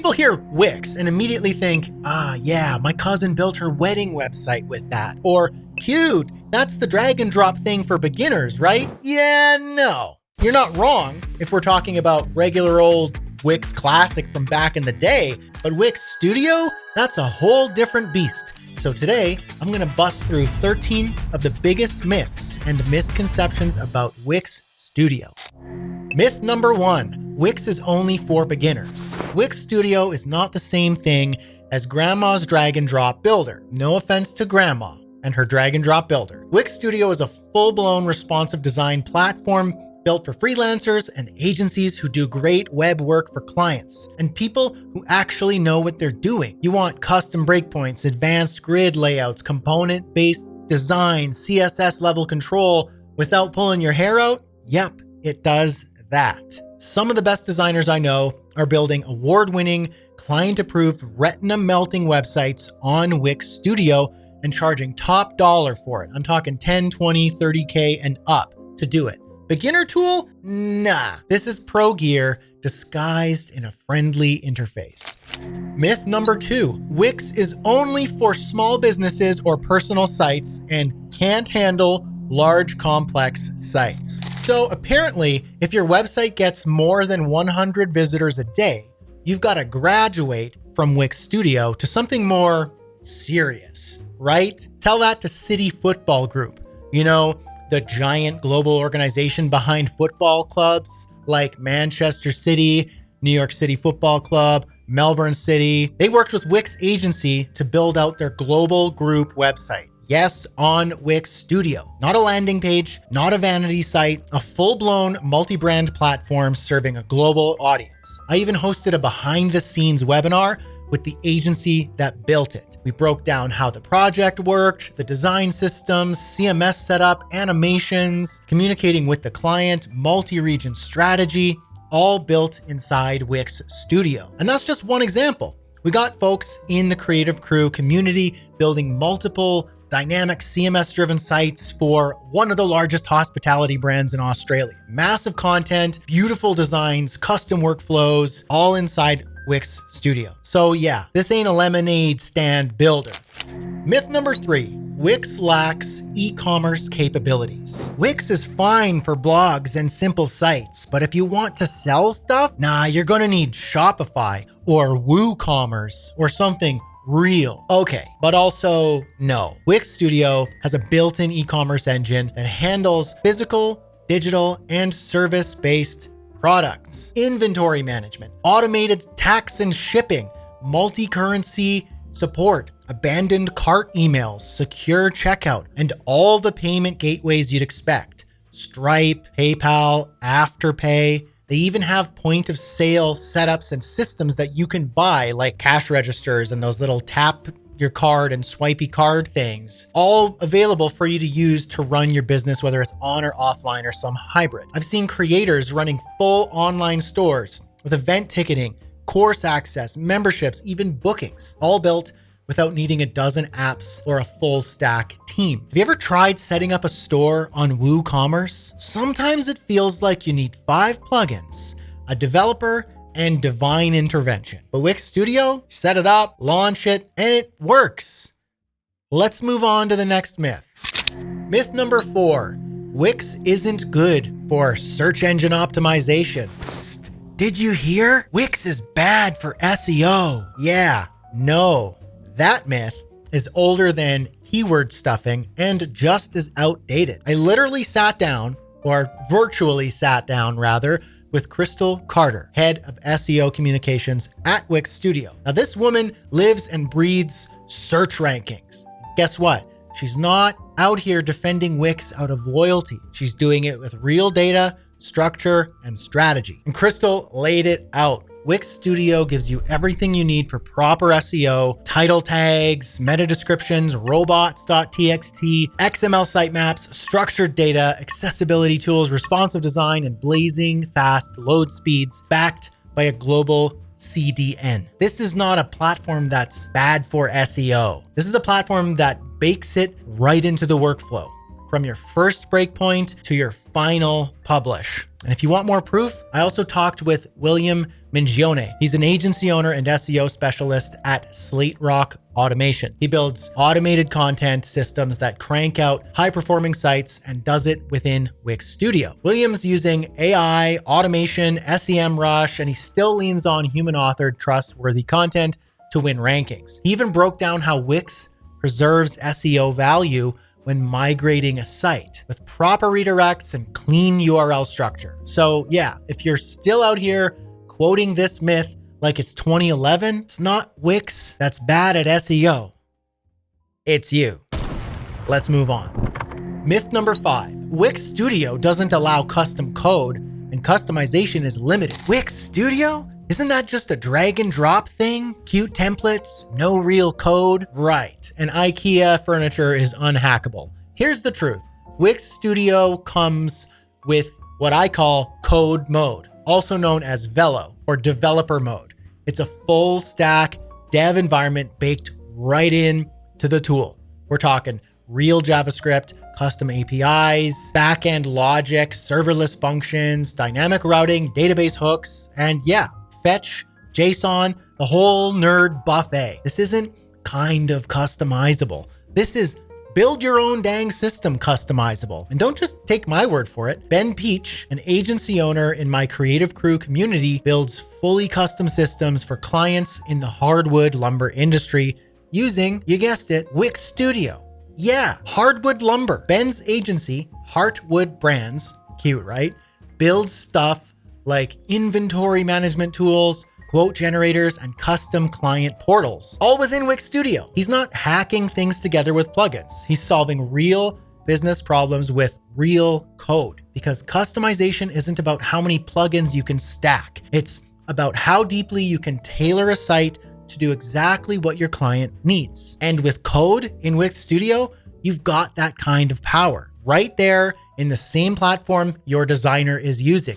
people hear Wix and immediately think, yeah, my cousin built her wedding website with that. Or, cute, that's the drag and drop thing for beginners, right? Yeah, no. You're not wrong if we're talking about regular old Wix Classic from back in the day, but Wix Studio, that's a whole different beast. So today, I'm gonna bust through 13 of the biggest myths and misconceptions about Wix Studio. Myth number 1, Wix is only for beginners. Wix Studio is not the same thing as grandma's drag and drop builder. No offense to grandma and her drag and drop builder. Wix Studio is a full-blown responsive design platform built for freelancers and agencies who do great web work for clients and people who actually know what they're doing. You want custom breakpoints, advanced grid layouts, component-based design, CSS level control without pulling your hair out? Yep, it does that. Some of the best designers I know are building award-winning, client-approved, retina-melting websites on Wix Studio and charging top dollar for it. I'm talking 10, 20, 30K and up to do it. Beginner tool? Nah. This is pro gear disguised in a friendly interface. Myth number 2, Wix is only for small businesses or personal sites and can't handle large, complex sites. So apparently, if your website gets more than 100 visitors a day, you've got to graduate from Wix Studio to something more serious, right? Tell that to City Football Group. You know, the giant global organization behind football clubs like Manchester City, New York City Football Club, Melbourne City. They worked with Wix Agency to build out their global group website. Yes, on Wix Studio. Not a landing page, not a vanity site, a full-blown multi-brand platform serving a global audience. I even hosted a behind-the-scenes webinar with the agency that built it. We broke down how the project worked, the design systems, CMS setup, animations, communicating with the client, multi-region strategy, all built inside Wix Studio. And that's just one example. We got folks in the creative crew community building multiple dynamic CMS-driven sites for one of the largest hospitality brands in Australia. Massive content, beautiful designs, custom workflows, all inside Wix Studio. So yeah, this ain't a lemonade stand builder. Myth number 3, Wix lacks e-commerce capabilities. Wix is fine for blogs and simple sites, but if you want to sell stuff, you're gonna need Shopify or WooCommerce or something real. Okay, but also no. Wix Studio has a built-in e-commerce engine that handles physical, digital, and service-based products, inventory management, automated tax and shipping, multi-currency support, abandoned cart emails, secure checkout, and all the payment gateways you'd expect. Stripe, PayPal, Afterpay. They even have point of sale setups and systems that you can buy, like cash registers and those little tap your card and swipey card things, all available for you to use to run your business, whether it's on or offline or some hybrid. I've seen creators running full online stores with event ticketing, course access, memberships, even bookings, all built without needing a dozen apps or a full stack team. Have you ever tried setting up a store on WooCommerce? Sometimes it feels like you need 5 plugins, a developer, and divine intervention. But Wix Studio, set it up, launch it, and it works. Let's move on to the next myth. Myth number 4, Wix isn't good for search engine optimization. Psst, did you hear? Wix is bad for SEO. Yeah, no. That myth is older than keyword stuffing and just as outdated. I literally sat down, or virtually sat down rather, with Crystal Carter, head of SEO communications at Wix Studio. Now, this woman lives and breathes search rankings. Guess what? She's not out here defending Wix out of loyalty. She's doing it with real data, structure, and strategy. And Crystal laid it out. Wix Studio gives you everything you need for proper SEO, title tags, meta descriptions, robots.txt, XML sitemaps, structured data, accessibility tools, responsive design, and blazing fast load speeds backed by a global CDN. This is not a platform that's bad for SEO. This is a platform that bakes it right into the workflow. from your first breakpoint to your final publish. And if you want more proof, I also talked with William Mingione. He's an agency owner and SEO specialist at Slate Rock Automation. He builds automated content systems that crank out high-performing sites and does it within Wix Studio. William's using AI, automation, SEMrush, and he still leans on human-authored, trustworthy content to win rankings. He even broke down how Wix preserves SEO value when migrating a site with proper redirects and clean URL structure. So yeah, if you're still out here quoting this myth like it's 2011, it's not Wix that's bad at SEO. It's you. Let's move on. Myth number 5, Wix Studio doesn't allow custom code and customization is limited. Wix Studio? Isn't that just a drag and drop thing? Cute templates, no real code? Right, and IKEA furniture is unhackable. Here's the truth. Wix Studio comes with what I call code mode, also known as Velo or developer mode. It's a full stack dev environment baked right in to the tool. We're talking real JavaScript, custom APIs, backend logic, serverless functions, dynamic routing, database hooks, and yeah, fetch, JSON, the whole nerd buffet. This isn't kind of customizable. This is build your own dang system customizable. And don't just take my word for it. Ben Peach, an agency owner in my Creative Crew community, builds fully custom systems for clients in the hardwood lumber industry using, you guessed it, Wix Studio. Yeah, hardwood lumber. Ben's agency, Heartwood Brands, cute, right? Builds stuff like inventory management tools, quote generators, and custom client portals, all within Wix Studio. He's not hacking things together with plugins. He's solving real business problems with real code, because customization isn't about how many plugins you can stack. It's about how deeply you can tailor a site to do exactly what your client needs. And with code in Wix Studio, you've got that kind of power right there in the same platform your designer is using.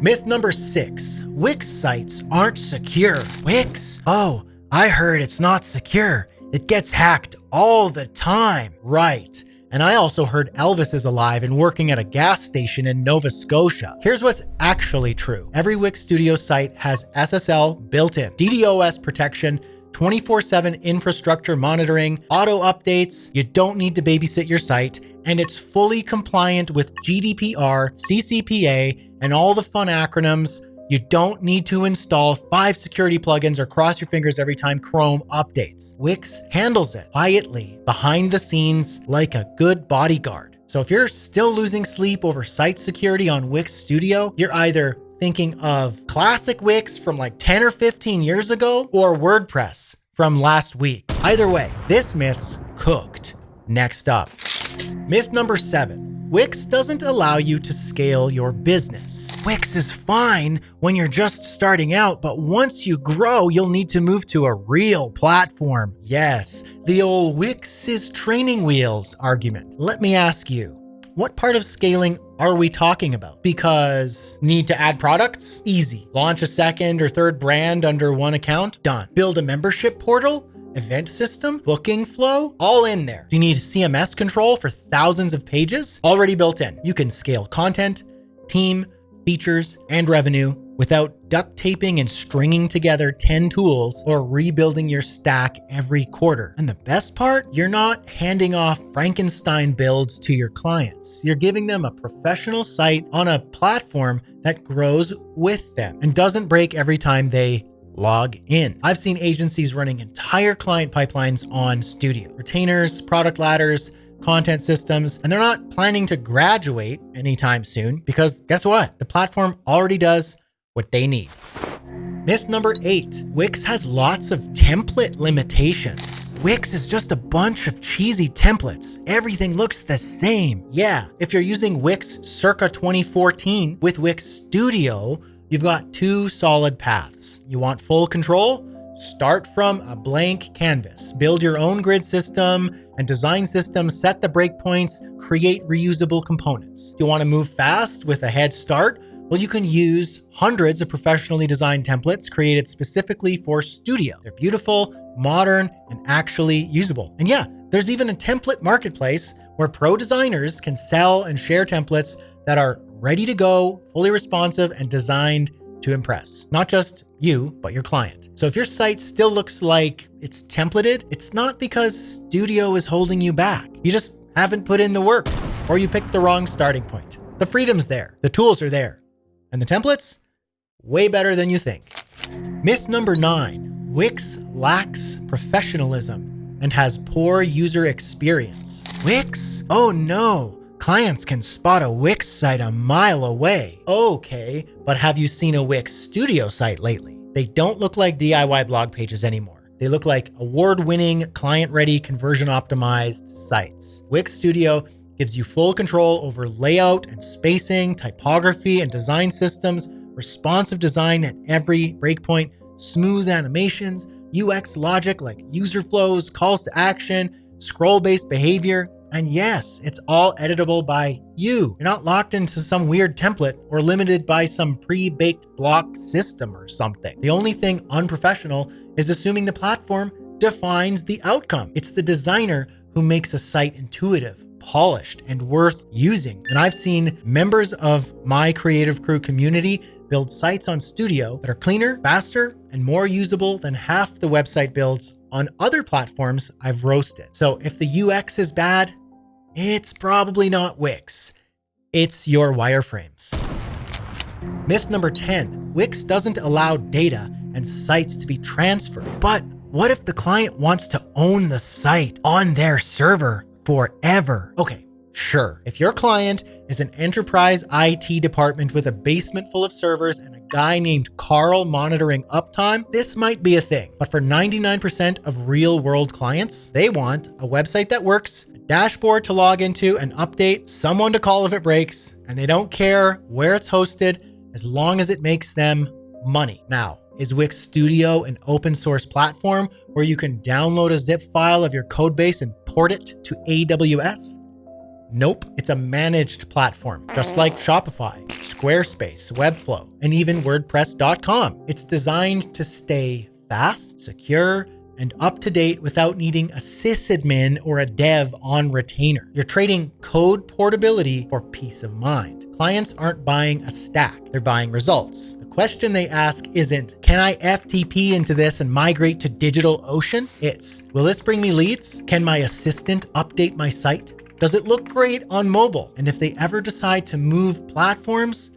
Myth number 6, Wix sites aren't secure. Wix? Oh, I heard it's not secure. It gets hacked all the time. Right. And I also heard Elvis is alive and working at a gas station in Nova Scotia. Here's what's actually true. Every Wix Studio site has SSL built in, DDoS protection, 24/7 infrastructure monitoring, auto updates. You don't need to babysit your site, and it's fully compliant with GDPR, CCPA, and all the fun acronyms. You don't need to install 5 security plugins or cross your fingers every time Chrome updates. Wix handles it quietly, behind the scenes, like a good bodyguard. So if you're still losing sleep over site security on Wix Studio, you're either thinking of classic Wix from like 10 or 15 years ago or WordPress from last week. Either way, this myth's cooked. Next up, myth number 7. Wix doesn't allow you to scale your business. Wix is fine when you're just starting out, but once you grow, you'll need to move to a real platform. Yes, the old Wix is training wheels argument. Let me ask you, what part of scaling are we talking about? Because need to add products? Easy. Launch a second or third brand under one account? Done. Build a membership portal? Event system, booking flow, all in there. Do you need CMS control for thousands of pages? Already built in. You can scale content, team, features, and revenue without duct taping and stringing together 10 tools or rebuilding your stack every quarter. And the best part, you're not handing off Frankenstein builds to your clients. You're giving them a professional site on a platform that grows with them and doesn't break every time they log in. I've seen agencies running entire client pipelines on Studio, retainers, product ladders, content systems, and they're not planning to graduate anytime soon because guess what? The platform already does what they need. Myth number 8, Wix has lots of template limitations. Wix is just a bunch of cheesy templates. Everything looks the same. Yeah, if you're using Wix circa 2014 with Wix Studio, you've got 2 solid paths. You want full control? Start from a blank canvas. Build your own grid system and design system, set the breakpoints, create reusable components. You want to move fast with a head start? Well, you can use hundreds of professionally designed templates created specifically for Studio. They're beautiful, modern, and actually usable. And yeah, there's even a template marketplace where pro designers can sell and share templates that are ready to go, fully responsive, and designed to impress. Not just you, but your client. So if your site still looks like it's templated, it's not because Studio is holding you back. You just haven't put in the work, or you picked the wrong starting point. The freedom's there, the tools are there, and the templates, way better than you think. Myth number 9, Wix lacks professionalism and has poor user experience. Wix? Oh no. Clients can spot a Wix site a mile away. Okay, but have you seen a Wix Studio site lately? They don't look like DIY blog pages anymore. They look like award-winning, client-ready, conversion-optimized sites. Wix Studio gives you full control over layout and spacing, typography and design systems, responsive design at every breakpoint, smooth animations, UX logic like user flows, calls to action, scroll-based behavior. And yes, it's all editable by you. You're not locked into some weird template or limited by some pre-baked block system or something. The only thing unprofessional is assuming the platform defines the outcome. It's the designer who makes a site intuitive, polished, and worth using. And I've seen members of my creative crew community build sites on Studio that are cleaner, faster, and more usable than half the website builds on other platforms I've roasted. So if the UX is bad, it's probably not Wix. It's your wireframes. Myth number 10, Wix doesn't allow data and sites to be transferred. But what if the client wants to own the site on their server forever? Okay, sure. If your client is an enterprise IT department with a basement full of servers and a guy named Carl monitoring uptime, this might be a thing. But for 99% of real world clients, they want a website that works, a dashboard to log into and update, someone to call if it breaks, and they don't care where it's hosted as long as it makes them money. Now, is Wix Studio an open source platform where you can download a zip file of your code base and port it to AWS? Nope, it's a managed platform, just like Shopify, Squarespace, Webflow, and even WordPress.com. It's designed to stay fast, secure, and up to date without needing a sysadmin or a dev on retainer. You're trading code portability for peace of mind. Clients aren't buying a stack, they're buying results. The question they ask isn't, can I FTP into this and migrate to DigitalOcean? It's, will this bring me leads? Can my assistant update my site? Does it look great on mobile? And if they ever decide to move platforms,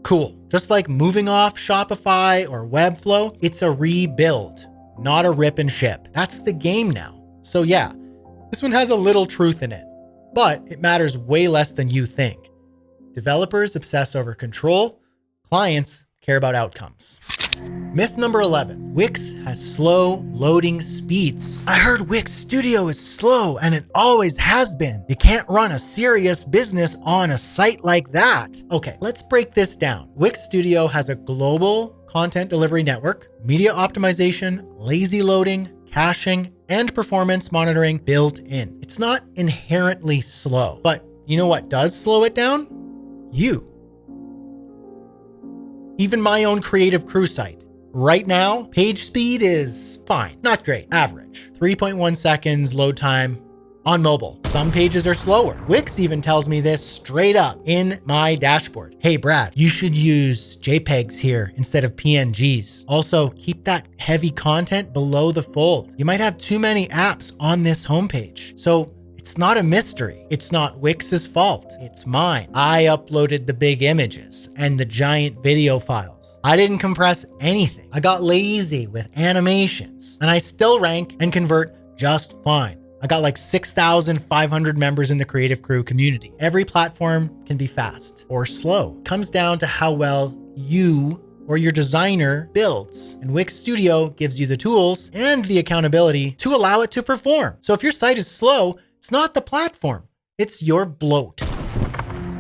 cool. Just like moving off Shopify or Webflow, it's a rebuild, not a rip and ship. That's the game now. So yeah, this one has a little truth in it, but it matters way less than you think. Developers obsess over control, clients care about outcomes. Myth number 11, Wix has slow loading speeds. I heard Wix Studio is slow and it always has been. You can't run a serious business on a site like that. Okay, let's break this down. Wix Studio has a global content delivery network, media optimization, lazy loading, caching, and performance monitoring built in. It's not inherently slow, but you know what does slow it down? You. Even my own creative crew site. Right now, page speed is fine, not great, average. 3.1 seconds load time on mobile. Some pages are slower. Wix even tells me this straight up in my dashboard. Hey Brad, you should use JPEGs here instead of PNGs. Also, keep that heavy content below the fold. You might have too many apps on this homepage. So it's not a mystery. It's not Wix's fault. It's mine. I uploaded the big images and the giant video files. I didn't compress anything. I got lazy with animations and I still rank and convert just fine. I got like 6,500 members in the creative crew community. Every platform can be fast or slow. It comes down to how well you or your designer builds. And Wix Studio gives you the tools and the accountability to allow it to perform. So if your site is slow, it's not the platform, it's your bloat.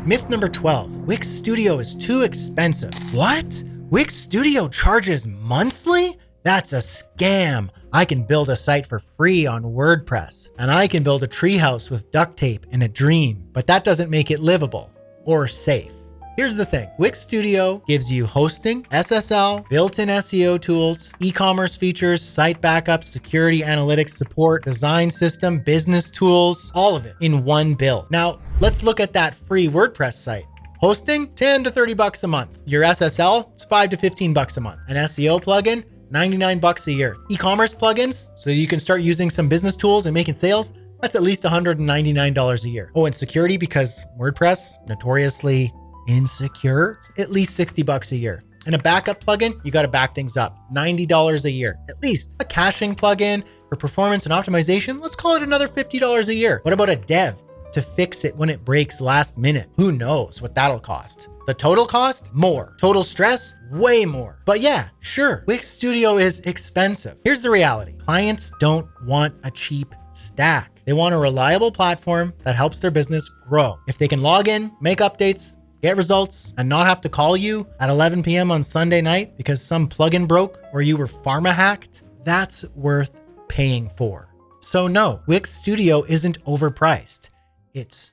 Myth number 12, Wix Studio is too expensive. What? Wix Studio charges monthly? That's a scam. I can build a site for free on WordPress, and I can build a treehouse with duct tape and a dream, but that doesn't make it livable or safe. Here's the thing. Wix Studio gives you hosting, SSL, built-in SEO tools, e-commerce features, site backup, security, analytics, support, design system, business tools, all of it in one bill. Now, let's look at that free WordPress site. Hosting, 10 to 30 bucks a month. Your SSL, it's 5 to 15 bucks a month. An SEO plugin, 99 bucks a year. E-commerce plugins, so you can start using some business tools and making sales, that's at least $199 a year. Oh, and security, because WordPress, notoriously insecure, at least 60 bucks a year. And a backup plugin, you got to back things up, $90 a year, at least. A caching plugin for performance and optimization, let's call it another $50 a year. What about a dev to fix it when it breaks last minute? Who knows what that'll cost? The total cost? More. Total stress? Way more. But yeah, sure, Wix Studio is expensive. Here's the reality. Clients don't want a cheap stack. They want a reliable platform that helps their business grow. If they can log in, make updates, get results, and not have to call you at 11 p.m. on Sunday night because some plugin broke or you were pharma hacked, that's worth paying for. So no, Wix Studio isn't overpriced. It's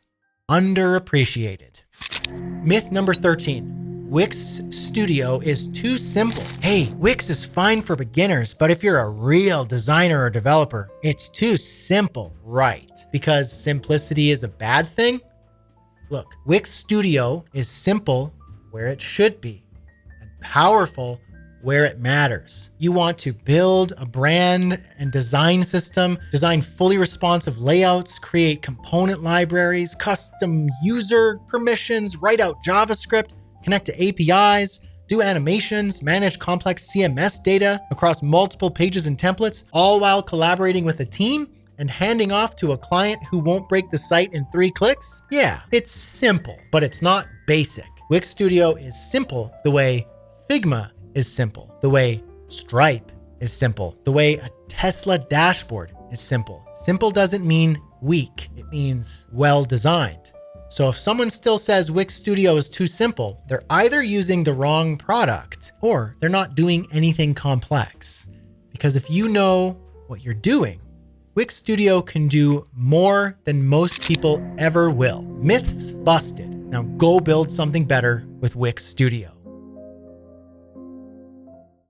underappreciated. Myth number 13. Wix Studio is too simple. Hey, Wix is fine for beginners, but if you're a real designer or developer, it's too simple, right? Because simplicity is a bad thing? Look, Wix Studio is simple where it should be and powerful where it matters. You want to build a brand and design system, design fully responsive layouts, create component libraries, custom user permissions, write out JavaScript, connect to APIs, do animations, manage complex CMS data across multiple pages and templates, all while collaborating with a team and handing off to a client who won't break the site in 3 clicks? Yeah, it's simple, but it's not basic. Wix Studio is simple the way Figma is simple, the way Stripe is simple, the way a Tesla dashboard is simple. Simple doesn't mean weak, it means well designed. So if someone still says Wix Studio is too simple, they're either using the wrong product or they're not doing anything complex. Because if you know what you're doing, Wix Studio can do more than most people ever will. Myths busted. Now go build something better with Wix Studio.